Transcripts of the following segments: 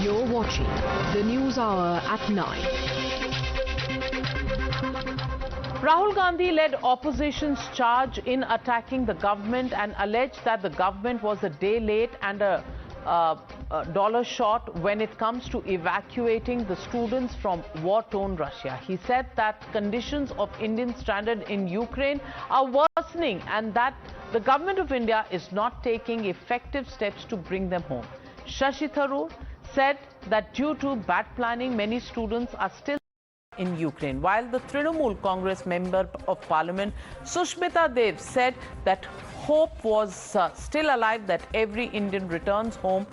You're watching the News Hour at 9. Rahul Gandhi led opposition's charge in attacking the government and alleged that the government was a day late and a dollar short when it comes to evacuating the students from war-torn Russia. He said that conditions of Indians stranded in Ukraine are worsening and that the Government of India is not taking effective steps to bring them home. Shashi Tharoor said that due to bad planning, many students are still in Ukraine, while the Trinamool Congress Member of Parliament Sushmita Dev said that hope was still alive that every Indian returns home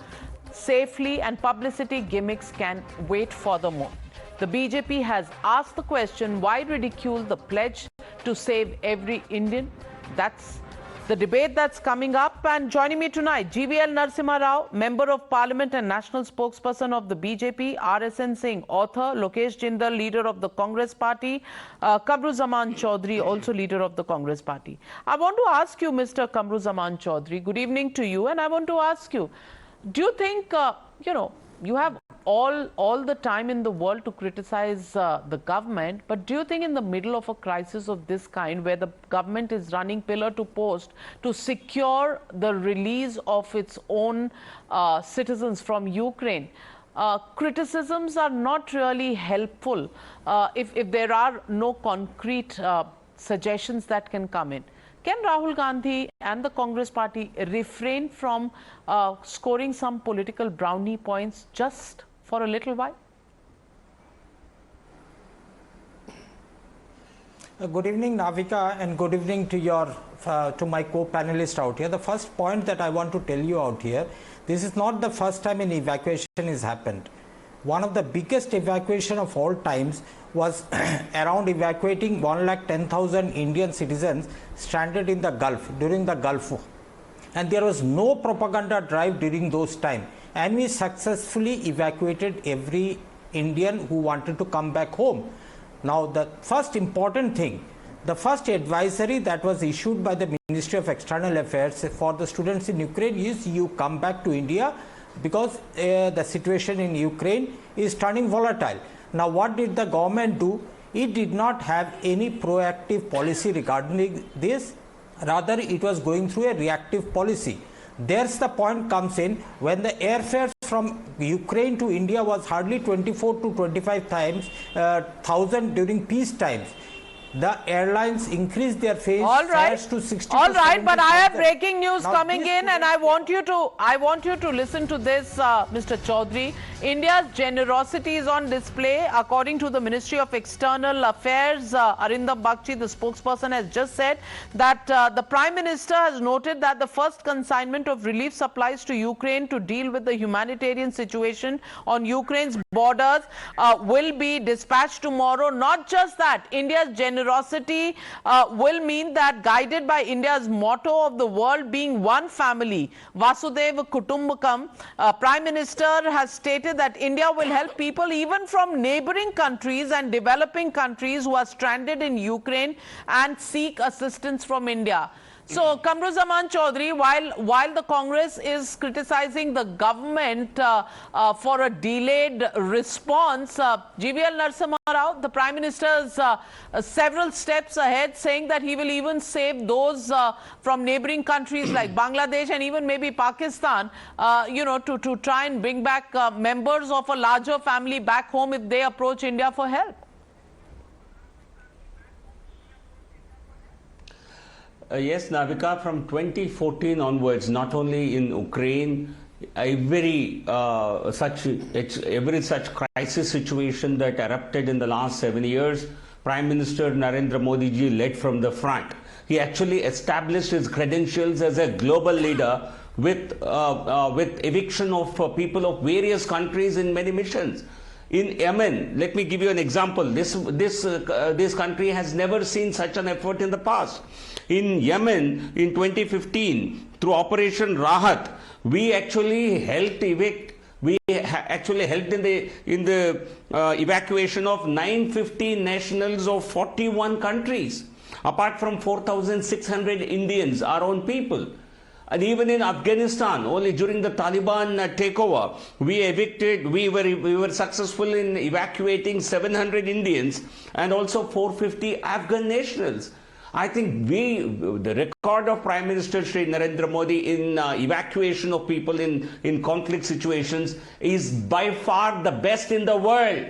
safely and publicity gimmicks can wait for the moment. The BJP has asked the question, why ridicule the pledge to save every Indian? That's the debate that's coming up. And joining me tonight, GVL Narasimha Rao, Member of Parliament and National Spokesperson of the BJP, RSN Singh, author, Lokesh Jindal, Leader of the Congress Party, Kamru Choudhury, also Leader of the Congress Party. I want to ask you, Mr. Kamru Choudhury, good evening to you, and I want to ask you, do you think, you have all the time in the world to criticize the government, but do you think in the middle of a crisis of this kind, where the government is running pillar to post to secure the release of its own citizens from Ukraine, criticisms are not really helpful if there are no concrete suggestions that can come in? Can Rahul Gandhi and the Congress Party refrain from scoring some political brownie points just for a little while? Good evening, Navika, and good evening to my co-panelist out here. The first point that I want to tell you out here, this is not the first time an evacuation has happened. One of the biggest evacuation of all times was around evacuating 110,000 Indian citizens stranded in the Gulf during the Gulf War. And there was no propaganda drive during those times. And we successfully evacuated every Indian who wanted to come back home. Now, the first important thing, the first advisory that was issued by the Ministry of External Affairs for the students in Ukraine is you come back to India because the situation in Ukraine is turning volatile. Now, what did the government do? It did not have any proactive policy regarding this. Rather, it was going through a reactive policy. There's the point comes in when the airfares from Ukraine to India was hardly 24 to 25 times thousand during peace times. The airlines increased their fares to 60. All right, but I have breaking news now coming in, and I want you to listen to this, Mr. Choudhury. India's generosity is on display, according to the Ministry of External Affairs. Arindam Bagchi, the spokesperson, has just said that the Prime Minister has noted that the first consignment of relief supplies to Ukraine to deal with the humanitarian situation on Ukraine's borders will be dispatched tomorrow. Not just that, India's generosity will mean that, guided by India's motto of the world being one family, Vasudhaiva Kutumbakam, Prime Minister has stated that India will help people even from neighboring countries and developing countries who are stranded in Ukraine and seek assistance from India. So, Kamru Choudhury, while the Congress is criticizing the government for a delayed response, GVL Narasimha Rao, the Prime Minister, is several steps ahead, saying that he will even save those from neighboring countries like Bangladesh and even maybe Pakistan, to try and bring back members of a larger family back home if they approach India for help. Yes, Navika, from 2014 onwards, not only in Ukraine, every such crisis situation that erupted in the last 7 years, Prime Minister Narendra Modi ji led from the front. He actually established his credentials as a global leader with eviction of people of various countries in many missions. In Yemen, let me give you an example. This country has never seen such an effort in the past. In Yemen, in 2015, through Operation Rahat, we actually helped evict. We actually helped in the evacuation of 950 nationals of 41 countries, apart from 4,600 Indians, our own people. And even in Afghanistan, only during the Taliban takeover, we were successful in evacuating 700 Indians and also 450 Afghan nationals. I think the record of Prime Minister Shri Narendra Modi in evacuation of people in conflict situations is by far the best in the world.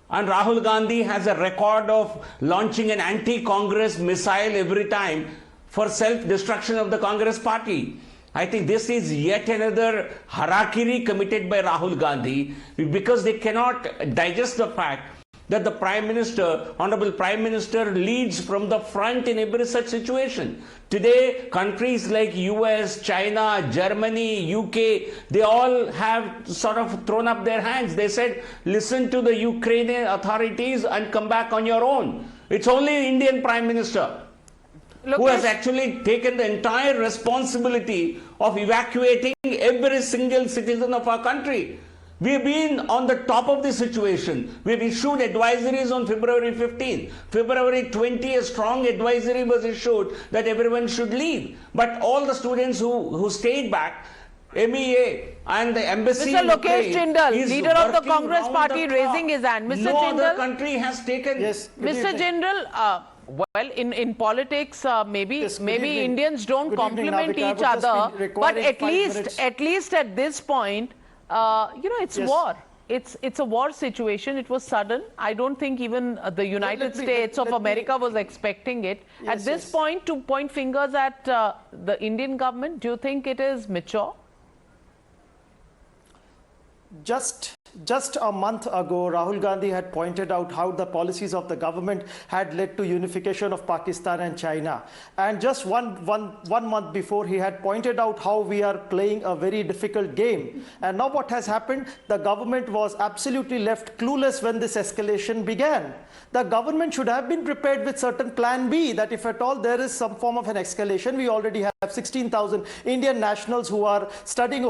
And Rahul Gandhi has a record of launching an anti-Congress missile every time for self-destruction of the Congress party. I think this is yet another harakiri committed by Rahul Gandhi because they cannot digest the fact that the Prime Minister, Honorable Prime Minister, leads from the front in every such situation. Today, countries like US, China, Germany, UK, they all have sort of thrown up their hands. They said, listen to the Ukrainian authorities and come back on your own. It's only Indian Prime Minister who has actually taken the entire responsibility of evacuating every single citizen of our country. We've been on the top of the situation. We've issued advisories on February 15. February 20, a strong advisory was issued that everyone should leave. But all the students who stayed back, MEA and the embassy. Mr. Lokesh Jindal, leader of the Congress party, raising his hand. Mr. No Jindal, other country has taken. Yes, Mr. Jindal, well, in politics, maybe Indians don't compliment each other, but at least at this point, it's war. It's a war situation. It was sudden. I don't think even the United States of America was expecting it. At this point, to point fingers at the Indian government, do you think it is mature? Just a month ago, Rahul Gandhi had pointed out how the policies of the government had led to unification of Pakistan and China. And just one month before, he had pointed out how we are playing a very difficult game. And now what has happened? The government was absolutely left clueless when this escalation began. The government should have been prepared with certain plan B, that if at all there is some form of an escalation, we already have 16,000 Indian nationals who are studying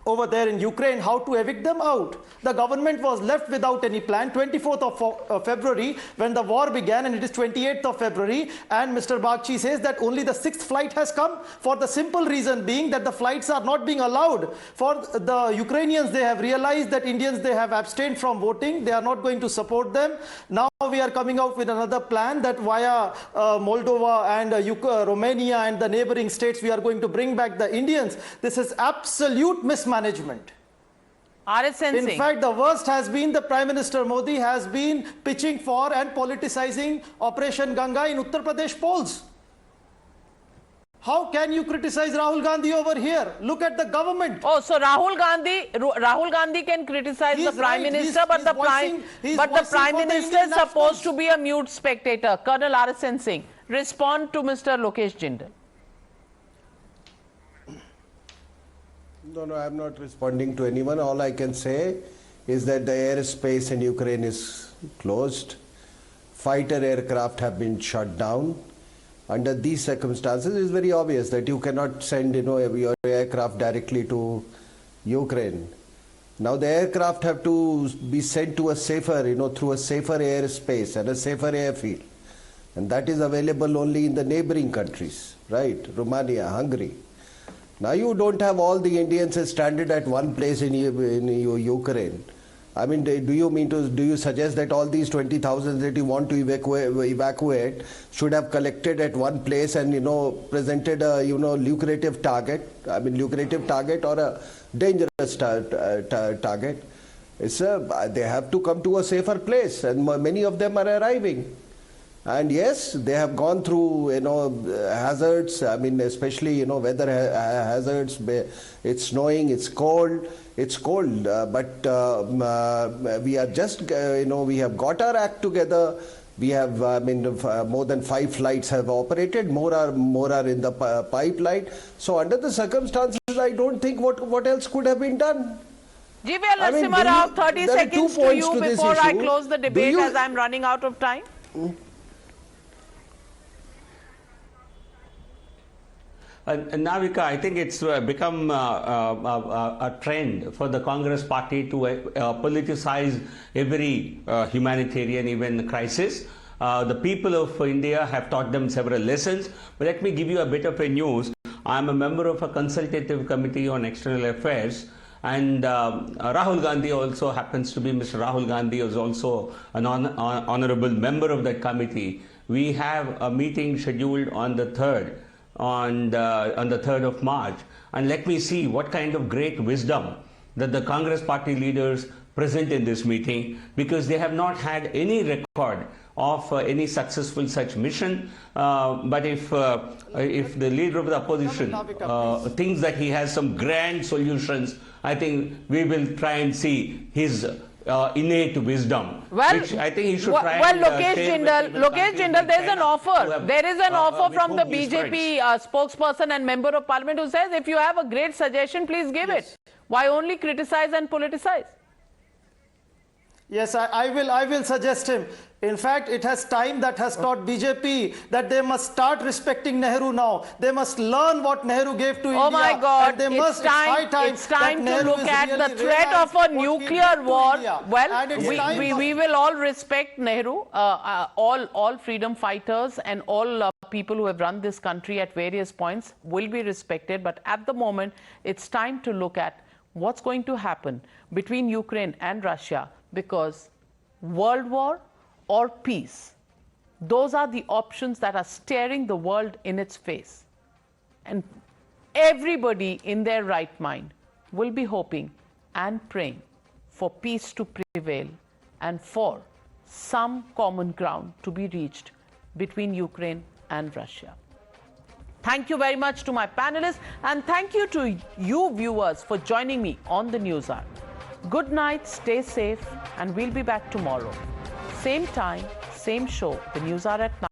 over there in Ukraine, how to evict them out. The government was left without any plan. 24th of February, when the war began, and it is 28th of February, and Mr. Bagchi says that only the 6th flight has come, for the simple reason being that the flights are not being allowed. For the Ukrainians, they have realized that Indians, they have abstained from voting. They are not going to support them. Now we are coming out with another plan that via Moldova and Romania and the neighboring states, we are going to bring back the Indians. This is absolute mismanagement. RSN Singh. In fact, the worst has been the Prime Minister Modi has been pitching for and politicizing Operation Ganga in Uttar Pradesh polls. How can you criticize Rahul Gandhi over here? Look at the government. Oh, so Rahul Gandhi can criticize the Prime Minister, but the Prime Minister is supposed to be a mute spectator. Colonel RSN Singh, respond to Mr. Lokesh Jindal. No, I'm not responding to anyone. All I can say is that the airspace in Ukraine is closed. Fighter aircraft have been shut down. Under these circumstances, it's very obvious that you cannot send, your aircraft directly to Ukraine. Now the aircraft have to be sent to a safer, through a safer airspace and a safer airfield. And that is available only in the neighboring countries, right? Romania, Hungary. Now you don't have all the Indians stranded at one place in Ukraine. I mean, do you suggest that all these 20,000 that you want to evacuate should have collected at one place and, presented a, lucrative target? I mean, lucrative target or a dangerous target? They have to come to a safer place, and many of them are arriving. And yes, they have gone through, hazards. I mean, especially, weather hazards. It's snowing, it's cold. But we are just, we have got our act together. We have, more than 5 flights have operated. More are in the pipeline. So under the circumstances, I don't think what else could have been done. GVL Narasimha Rao, 30 seconds to you before I close the debate as I'm running out of time. Navika, I think it's become a trend for the Congress party to politicize every humanitarian even crisis. The people of India have taught them several lessons. But let me give you a bit of a news. I'm a member of a consultative committee on external affairs. And Rahul Gandhi also happens to be, Mr. Rahul Gandhi is also an honorable member of that committee. We have a meeting scheduled on the 3rd, on the 3rd of March. And let me see what kind of great wisdom that the Congress party leaders present in this meeting, because they have not had any record of any successful such mission. But if the leader of the opposition thinks that he has some grand solutions, I think we will try and see his innate wisdom, which I think he should try. Well, Lokesh Jindal, there's an offer. There is an offer from the BJP spokesperson and member of parliament who says, if you have a great suggestion, please give it. Why only criticize and politicize? Yes, I will suggest him. In fact, it has time that has taught BJP that they must start respecting Nehru now. They must learn what Nehru gave to India. Oh my God, it's time to look at the threat of a nuclear war. Well, we will all respect Nehru, all freedom fighters and all people who have run this country at various points will be respected. But at the moment, it's time to look at what's going to happen between Ukraine and Russia, because world war or peace, those are the options that are staring the world in its face. And everybody in their right mind will be hoping and praying for peace to prevail and for some common ground to be reached between Ukraine and Russia. Thank you very much to my panelists, and thank you to you viewers for joining me on the News Hour. Good night, stay safe, and we'll be back tomorrow. Same time, same show, the News Hour at 9.